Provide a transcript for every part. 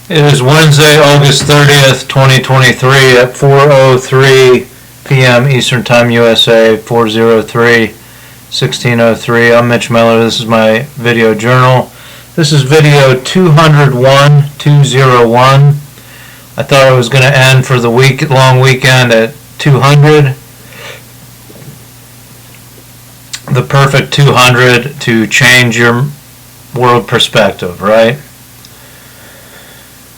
It is Wednesday, August 30th, 2023 at 4:03 p.m. Eastern Time, USA, 4:03/1603. I'm Mitch Miller. This is my video journal. This is video 201. I thought I was going to end for the long weekend at 200. The perfect 200 to change your world perspective, right?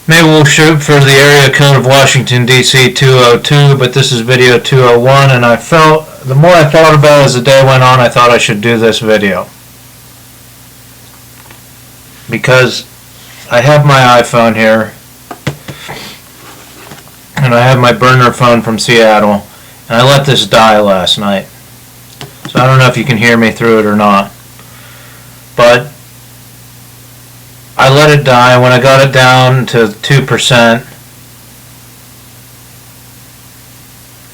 Maybe we'll shoot for the area code of Washington, D.C. 202, but this is video 201, and the more I thought about it as the day went on, I thought I should do this video. Because I have my iPhone here, and I have my burner phone from Seattle, and I let this die last night. So I don't know if you can hear me through it or not. But I let it die. When I got it down to 2%,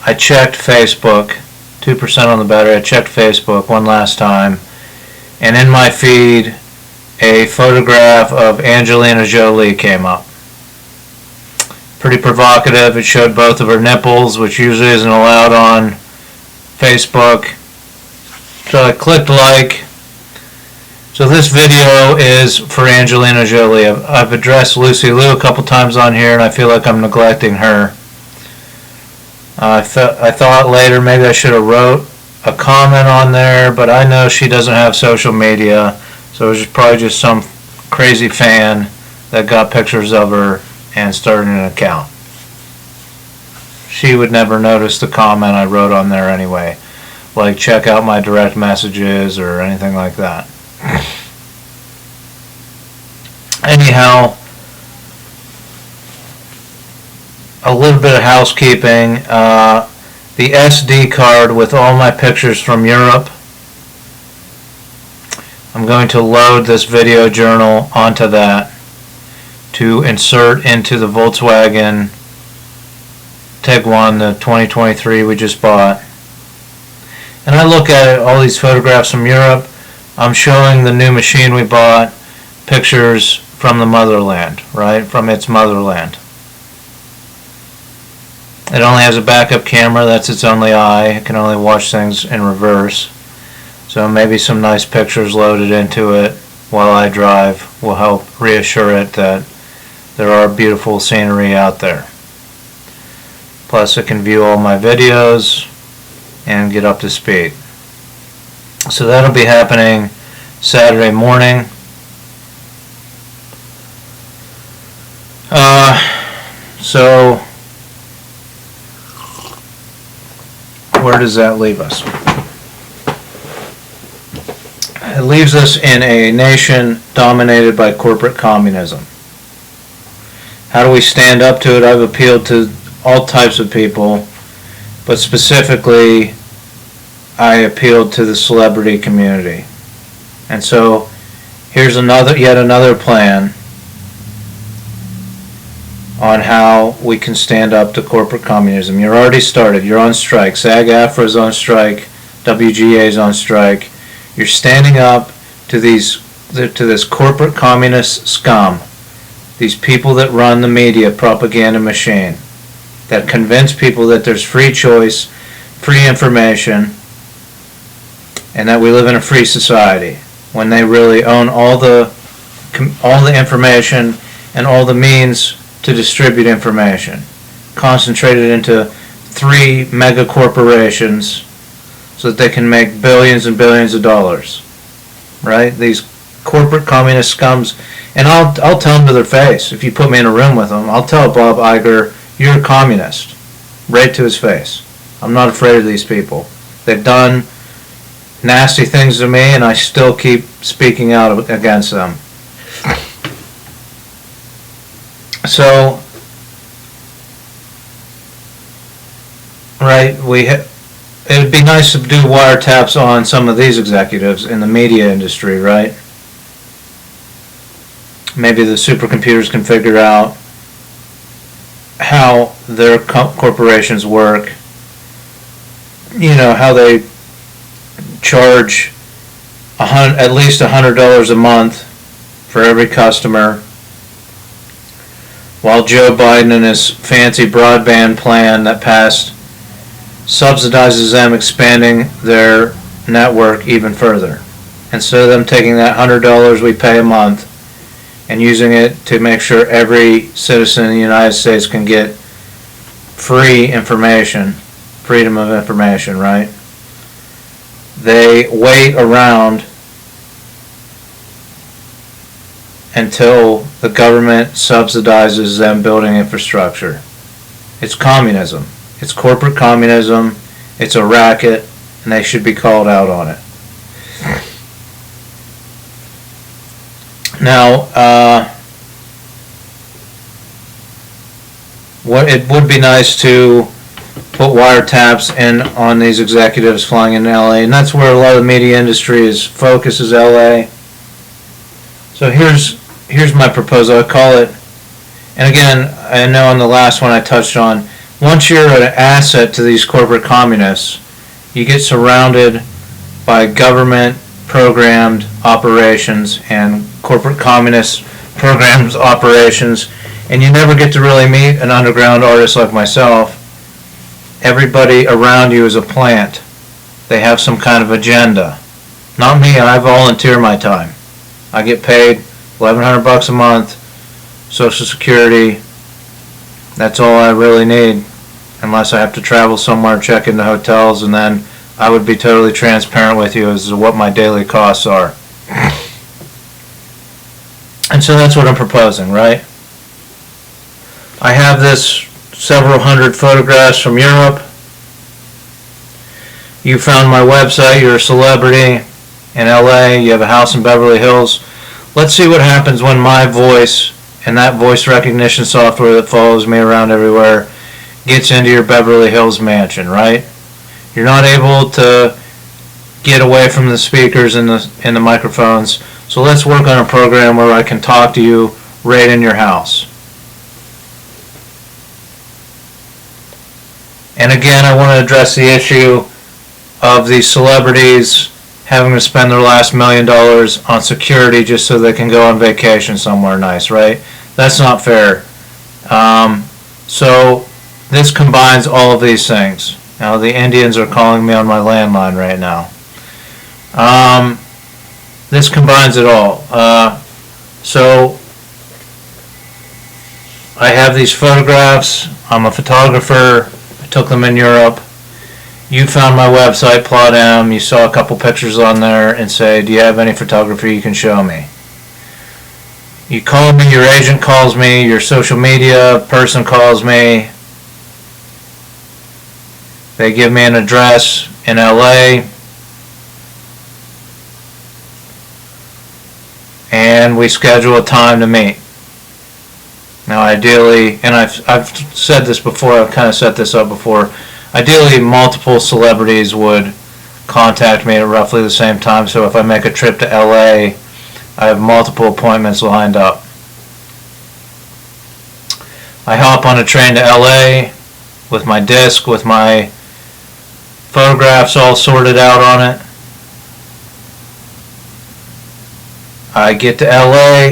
I checked Facebook. 2% on the battery. I checked Facebook one last time. And in my feed, a photograph of Angelina Jolie came up. Pretty provocative. It showed both of her nipples, which usually isn't allowed on Facebook. So I clicked like. So this video is for Angelina Jolie. I've addressed Lucy Liu a couple times on here, and I feel like I'm neglecting her. I thought later maybe I should have wrote a comment on there, but I know she doesn't have social media, so it was probably just some crazy fan that got pictures of her and started an account. She would never notice the comment I wrote on there anyway, like check out my direct messages or anything like that. Anyhow, a little bit of housekeeping. The SD card with all my pictures from Europe, I'm going to load this video journal onto that to insert into the Volkswagen Tiguan, the 2023 we just bought. And I look at it, all these photographs from Europe. I'm showing the new machine we bought, pictures from the motherland, right? From its motherland. It only has a backup camera, that's its only eye. It can only watch things in reverse. So maybe some nice pictures loaded into it while I drive will help reassure it that there are beautiful scenery out there. Plus it can view all my videos and get up to speed. So that'll be happening Saturday morning. So where does that leave us? It leaves us in a nation dominated by corporate communism. How do we stand up to it? I've appealed to all types of people, but specifically I appealed to the celebrity community. And so here's yet another plan on how we can stand up to corporate communism. You're already started. You're on strike. SAG-AFTRA is on strike. WGA is on strike. You're standing up to this corporate communist scum. These people that run the media propaganda machine, that convince people that there's free choice, free information, and that we live in a free society, when they really own all the information and all the means to distribute information, concentrated into 3 mega corporations so that they can make billions and billions of dollars, right? These corporate communist scums, and I'll tell them to their face. If you put me in a room with them, I'll tell Bob Iger, you're a communist, right to his face. I'm not afraid of these people. They've done nasty things to me, and I still keep speaking out against them. So, right, it would be nice to do wiretaps on some of these executives in the media industry, right? Maybe the supercomputers can figure out how their corporations work, you know, how they charge at least $100 a month for every customer while Joe Biden and his fancy broadband plan that passed subsidizes them expanding their network even further. Instead of them taking that $100 we pay a month and using it to make sure every citizen in the United States can get free information, freedom of information, right? They wait around until the government subsidizes them building infrastructure. It's communism. It's corporate communism. It's a racket, and they should be called out on it. Now, it would be nice to put wiretaps in on these executives flying in LA, and that's where a lot of the media industry is focus is LA. So here's my proposal. I call it, and again, I know on the last one I touched on, once you're an asset to these corporate communists, you get surrounded by government programmed operations and corporate communist programs operations, and you never get to really meet an underground artist like myself. Everybody around you is a plant. They have some kind of agenda. Not me, I volunteer my time. I get paid $1,100 a month, Social Security. That's all I really need, unless I have to travel somewhere, check into hotels, and then I would be totally transparent with you as to what my daily costs are. And so that's what I'm proposing, right? I have this several hundred photographs from Europe. You found my website, you're a celebrity in LA, you have a house in Beverly Hills. Let's see what happens when my voice and that voice recognition software that follows me around everywhere gets into your Beverly Hills mansion, right? You're not able to get away from the speakers and the microphones, so let's work on a program where I can talk to you right in your house. And again, I want to address the issue of these celebrities having to spend their last $1 million on security just so they can go on vacation somewhere nice, right? That's not fair. So this combines all of these things. Now the Indians are calling me on my landline right now. This combines it all. So I have these photographs. I'm a photographer. Took them in Europe. You found my website, Plot-M. You saw a couple pictures on there and say, do you have any photography you can show me? You call me, your agent calls me, your social media person calls me. They give me an address in LA. And we schedule a time to meet. Now ideally, and I've said this before, I've kind of set this up before, ideally multiple celebrities would contact me at roughly the same time, so if I make a trip to LA, I have multiple appointments lined up. I hop on a train to LA with my disc, with my photographs all sorted out on it. I get to LA,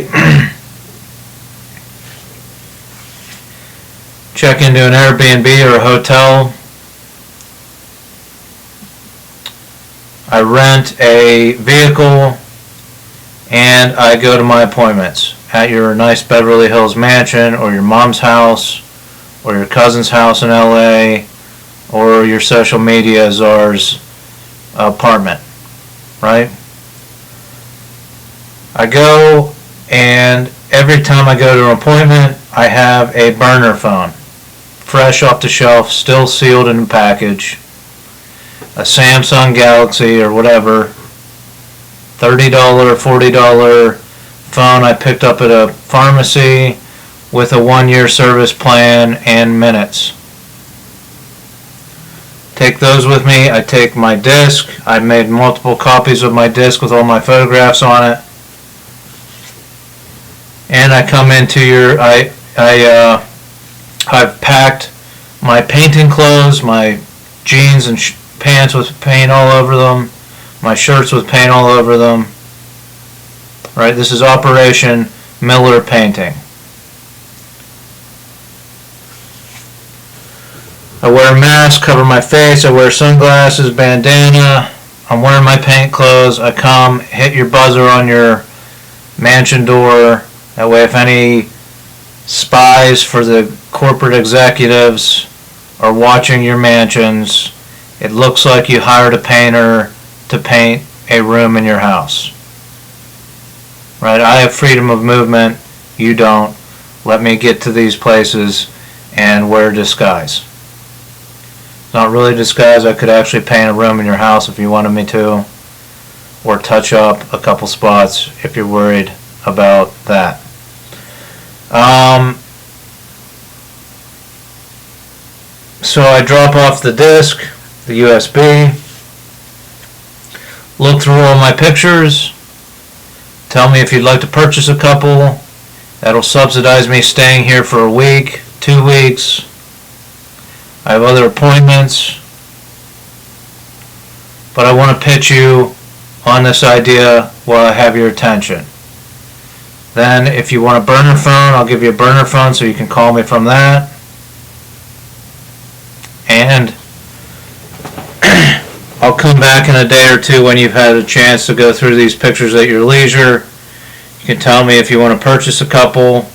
check into an Airbnb or a hotel. I rent a vehicle and I go to my appointments at your nice Beverly Hills mansion or your mom's house or your cousin's house in LA or your social media czar's apartment, right? I go, and every time I go to an appointment, I have a burner phone, fresh off the shelf, still sealed in a package, a Samsung Galaxy or whatever, $30, $40 phone I picked up at a pharmacy with a 1-year service plan and minutes. Take those with me. I take my disc. I made multiple copies of my disc with all my photographs on it. And I come into your, I've packed my painting clothes, my jeans and pants with paint all over them, my shirts with paint all over them. Right, this is Operation Miller Painting. I wear a mask, cover my face, I wear sunglasses, bandana, I'm wearing my paint clothes, I come, hit your buzzer on your mansion door. That way if any spies for the corporate executives are watching your mansions, it looks like you hired a painter to paint a room in your house. Right? I have freedom of movement, you don't. Let me get to these places and wear disguise. It's not really disguise. I could actually paint a room in your house if you wanted me to, or touch up a couple spots if you're worried about that. So I drop off the disc, the USB, look through all my pictures, tell me if you'd like to purchase a couple. That'll subsidize me staying here for a week, 2 weeks. I have other appointments, but I want to pitch you on this idea while I have your attention. Then if you want a burner phone, I'll give you a burner phone so you can call me from that. And I'll come back in a day or two when you've had a chance to go through these pictures at your leisure. You can tell me if you want to purchase a couple.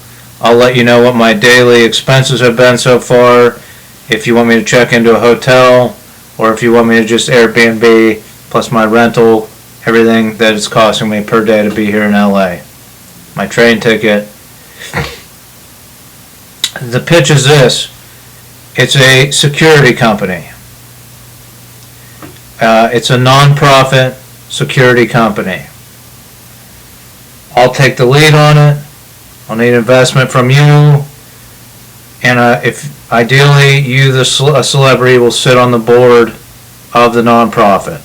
I'll let you know what my daily expenses have been so far, if you want me to check into a hotel, or if you want me to just Airbnb plus my rental, everything that it's costing me per day to be here in LA. My train ticket. The pitch is this. It's a security company. It's a non-profit security company. I'll take the lead on it. I'll need investment from you. And if ideally you, a celebrity, will sit on the board of the non-profit.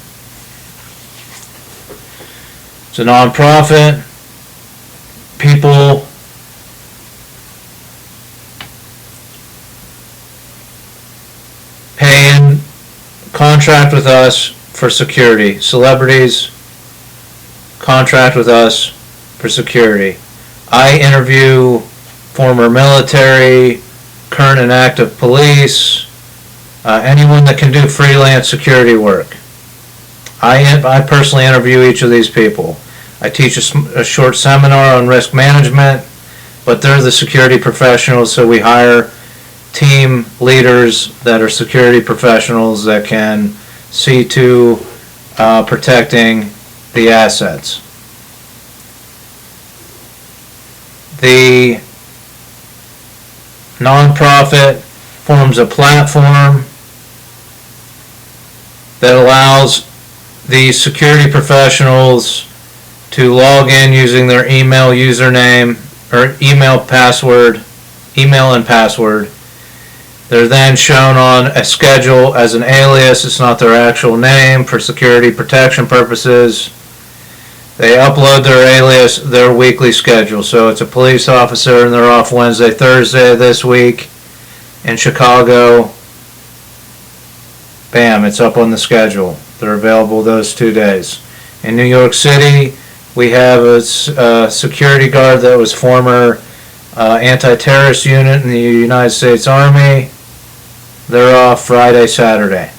It's a non-profit. People pay in, contract with us for security. Celebrities contract with us for security. I interview former military, current and active police, anyone that can do freelance security work. I personally interview each of these people. I teach a short seminar on risk management, but they're the security professionals, so we hire team leaders that are security professionals that can see to protecting the assets. The nonprofit forms a platform that allows the security professionals to log in using their email username or email and password. They're then shown on a schedule as an alias. It's not their actual name for security protection purposes. They upload their alias, their weekly schedule. So it's a police officer and they're off Wednesday, Thursday this week in Chicago. Bam, it's up on the schedule. They're available those 2 days. In New York City, we have a security guard that was former anti-terrorist unit in the United States Army. They're off Friday, Saturday.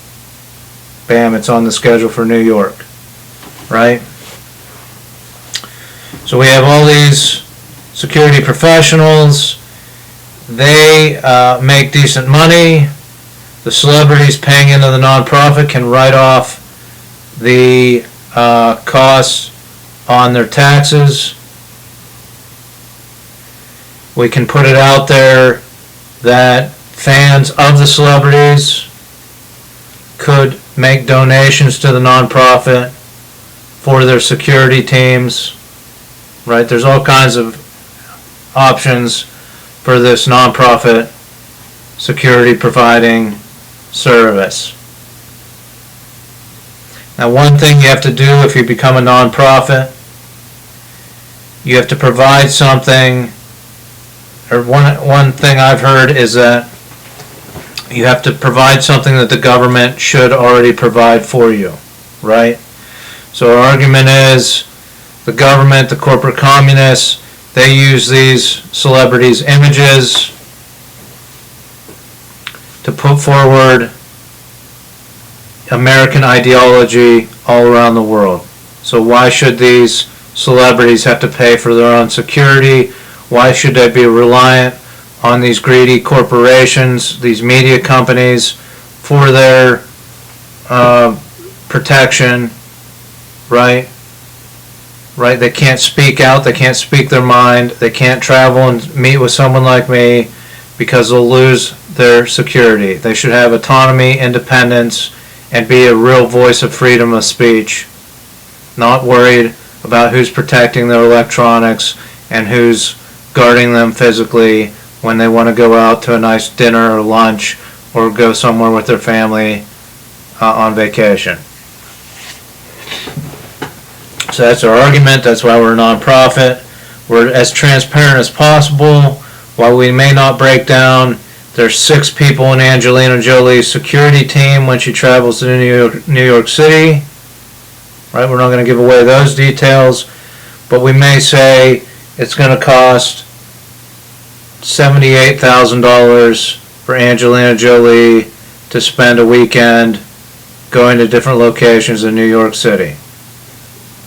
Bam, it's on the schedule for New York, right? So we have all these security professionals. They make decent money. The celebrities paying into the nonprofit can write off the costs on their taxes. We can put it out there that fans of the celebrities could make donations to the nonprofit for their security teams. Right? There's all kinds of options for this nonprofit security providing service. Now, one thing you have to do if you become a nonprofit, you have to provide something, or one thing I've heard is that you have to provide something that the government should already provide for you, right? So our argument is the government, the corporate communists, they use these celebrities' images to to put forward American ideology all around the world. So why should these celebrities have to pay for their own security? Why should they be reliant on these greedy corporations, these media companies, for their protection, right? Right? They can't speak out, they can't speak their mind, they can't travel and meet with someone like me because they'll lose their security. They should have autonomy, independence, and be a real voice of freedom of speech. Not worried about who's protecting their electronics and who's guarding them physically when they want to go out to a nice dinner or lunch or go somewhere with their family on vacation. So that's our argument. That's why we're a nonprofit. We're as transparent as possible. While we may not break down, there's 6 people in Angelina Jolie's security team when she travels to New York City. Right? We're not going to give away those details, but we may say it's going to cost $78,000 for Angelina Jolie to spend a weekend going to different locations in New York City.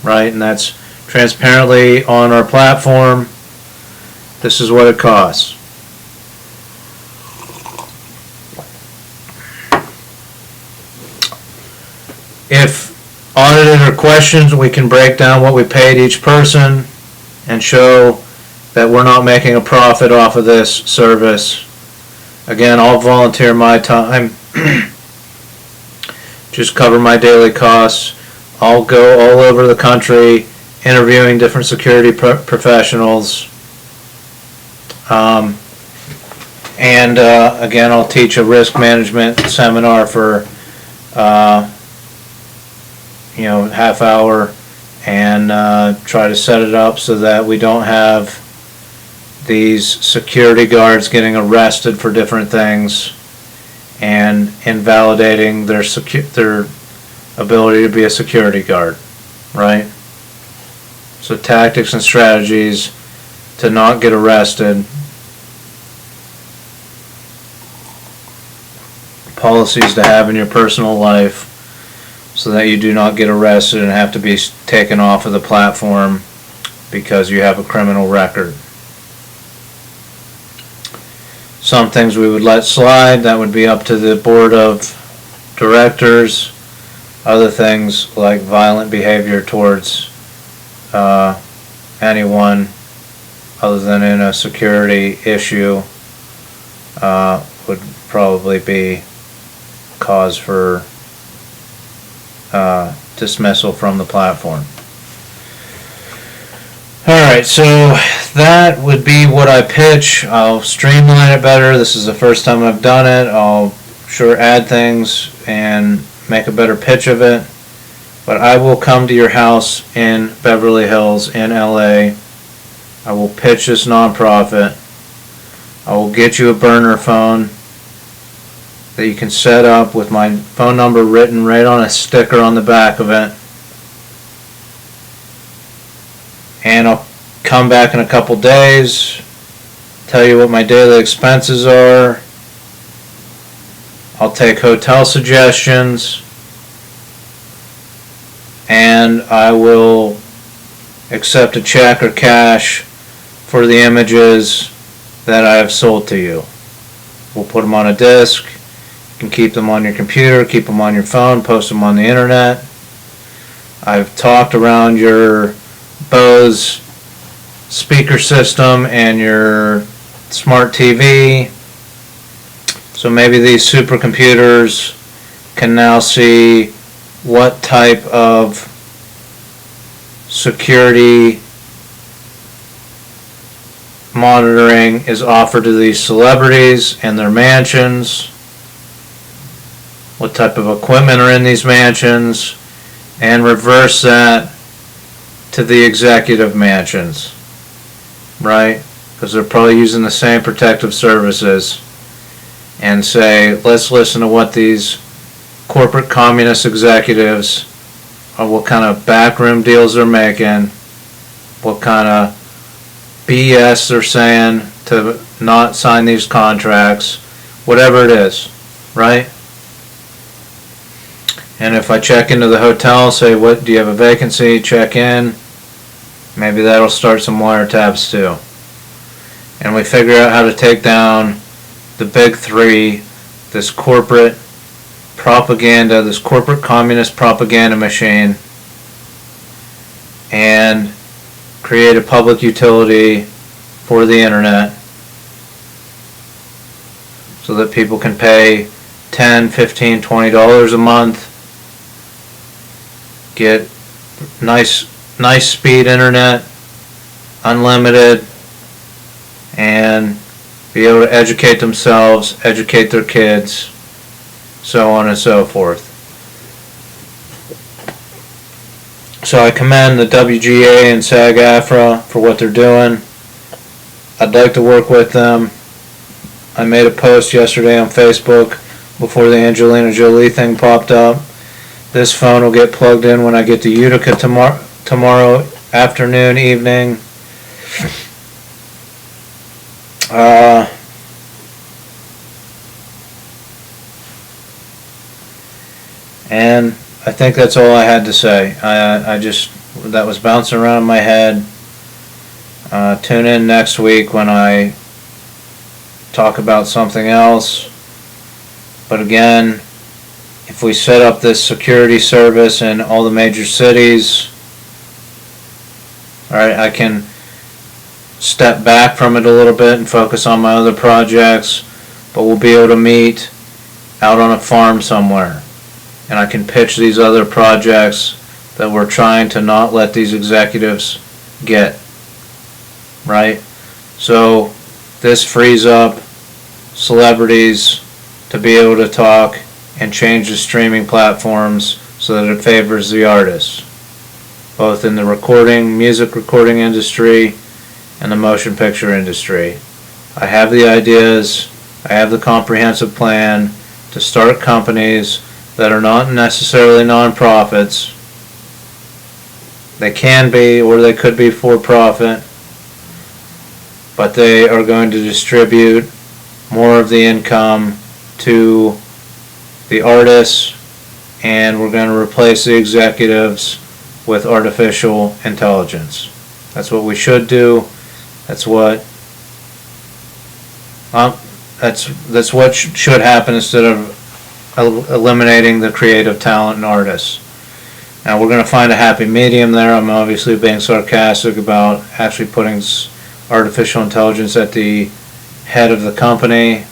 Right? And that's transparently on our platform. This is what it costs. If audited or questioned, we can break down what we paid each person and show that we're not making a profit off of this service. Again, I'll volunteer my time, just cover my daily costs. I'll go all over the country interviewing different security professionals. Again, I'll teach a risk management seminar for half hour and try to set it up so that we don't have these security guards getting arrested for different things and invalidating their ability to be a security guard, right? So tactics and strategies to not get arrested, policies to have in your personal life so that you do not get arrested and have to be taken off of the platform because you have a criminal record. Some things we would let slide, that would be up to the board of directors. Other things like violent behavior towards anyone other than in a security issue would probably be cause for dismissal from the platform. Alright, so that would be what I pitch. I'll streamline it better. This is the first time I've done it. I'll sure add things and make a better pitch of it. But I will come to your house in Beverly Hills in LA. I will pitch this nonprofit. I will get you a burner phone that you can set up with my phone number written right on a sticker on the back of it. And I'll come back in a couple days, tell you what my daily expenses are. I'll take hotel suggestions, and I will accept a check or cash for the images that I have sold to you. We'll put them on a disc. You can keep them on your computer, keep them on your phone, post them on the internet. I've talked around your Bose speaker system and your smart TV. So maybe these supercomputers can now see what type of security monitoring is offered to these celebrities and their mansions, what type of equipment are in these mansions, and reverse that to the executive mansions, right? Because they're probably using the same protective services, and say, let's listen to what these corporate communist executives, or what kind of backroom deals they're making, what kind of BS they're saying to not sign these contracts, whatever it is. right? And if I check into the hotel, say, what, do you have a vacancy? Check in. Maybe that'll start some wiretaps too. And we figure out how to take down the big three, this corporate propaganda, this corporate communist propaganda machine, and create a public utility for the internet so that people can pay $10, $15, $20 a month, get nice speed internet, unlimited, and be able to educate themselves, educate their kids, so on and so forth. So I commend the WGA and SAG-AFTRA for what they're doing. I'd like to work with them. I made a post yesterday on Facebook before the Angelina Jolie thing popped up. This phone will get plugged in when I get to Utica tomorrow afternoon, evening. And I think that's all I had to say. That was bouncing around in my head. Tune in next week when I talk about something else. But again, if we set up this security service in all the major cities, alright, I can step back from it a little bit and focus on my other projects, but we'll be able to meet out on a farm somewhere. And I can pitch these other projects that we're trying to not let these executives get. Right? So this frees up celebrities to be able to talk and change the streaming platforms so that it favors the artists, both in the music recording industry and the motion picture industry. I have the ideas, I have the comprehensive plan to start companies that are not necessarily non-profits. They can be, or they could be for profit, but they are going to distribute more of the income to the artists, and we're going to replace the executives with artificial intelligence. That's what we should do. That's what should happen instead of eliminating the creative talent and artists. Now we're going to find a happy medium there. I'm obviously being sarcastic about actually putting artificial intelligence at the head of the company,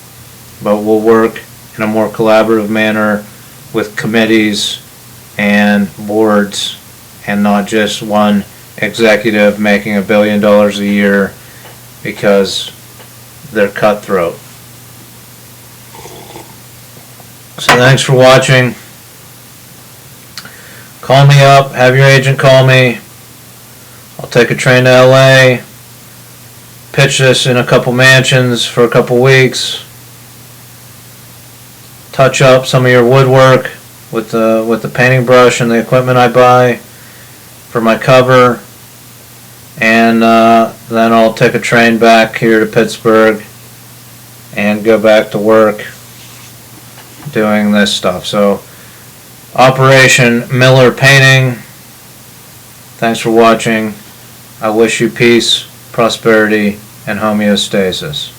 but we'll work in a more collaborative manner with committees and boards, and not just one executive making $1 billion a year because they're cutthroat. So thanks for watching. Call me up, have your agent call me. I'll take a train to LA, pitch this in a couple mansions for a couple weeks, touch up some of your woodwork with the painting brush and the equipment I buy for my cover, and then I'll take a train back here to Pittsburgh and go back to work doing this stuff. So Operation Miller Painting. Thanks for watching. I wish you peace, prosperity, and homeostasis.